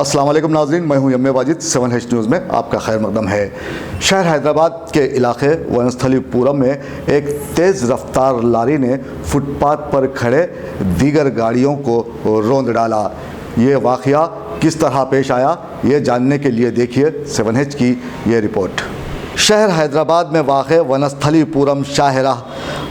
अस्सलाम वालेकुम नाज़रीन, मैं हूं यम्मे वाजिद। 7H न्यूज़ में आपका खैर मकदम है। शहर हैदराबाद के इलाके वनस्थलीपुरम में एक तेज़ रफ्तार लारी ने फुटपाथ पर खड़े दीगर गाड़ियों को रौंद डाला। ये वाक़या किस तरह पेश आया, ये जानने के लिए देखिए 7H की ये रिपोर्ट। शहर हैदराबाद में वाक़ वनस्थलीपुरम शाहराह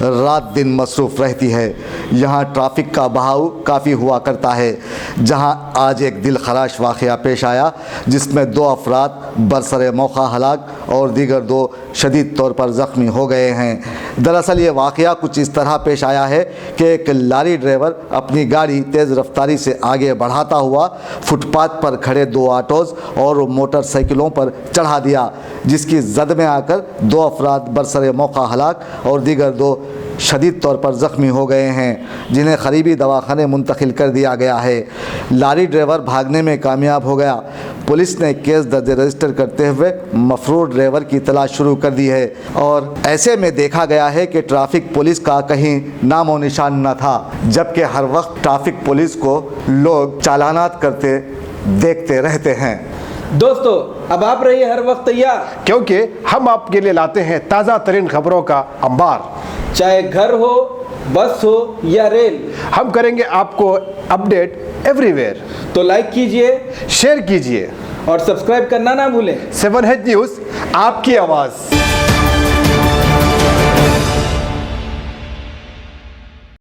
रात दिन मसरूफ़ रहती है। यहाँ ट्रैफिक का बहाव काफ़ी हुआ करता है। जहाँ आज एक दिल खराश वाक़या पेश आया जिसमें 2 अफराद बरसरे मौका हलाक और दीगर 2 शदीद तौर पर ज़ख्मी हो गए हैं। दरअसल ये वाक़या कुछ इस तरह पेश आया है कि एक लारी ड्राइवर अपनी गाड़ी तेज़ रफ्तारी से आगे बढ़ाता हुआ फुटपाथ पर खड़े 2 ऑटोज़ और मोटरसाइकिलों पर चढ़ा दिया, जिसकी जद में आकर 2 अफराद बरसरे मौका हलाक और दीगर 2 शदीद तौर पर ज़ख्मी हो गए हैं, जिन्हें करीबी दवाखाने मुंतकिल कर दिया गया है। लारी ड्राइवर भागने में कामयाब हो गया। पुलिस ने केस दर्ज रजिस्टर करते हुए मफरूर ड्राइवर की तलाश शुरू कर दी है और ऐसे में देखा गया है कि ट्रैफिक पुलिस का कहीं नामो निशान न था, जबकि हर वक्त ट्रैफिक पुलिस को लोग चालानात करते देखते रहते हैं। दोस्तों, अब आप रहिए हर वक्त तैयार, क्योंकि हम आपके लिए लाते हैं ताज़ा तरीन खबरों का अंबार। चाहे घर हो, बस हो या रेल, हम करेंगे आपको अपडेट एवरीवेयर। तो लाइक कीजिए, शेयर कीजिए और सब्सक्राइब करना ना भूलें। 7H न्यूज़, आपकी आवाज़।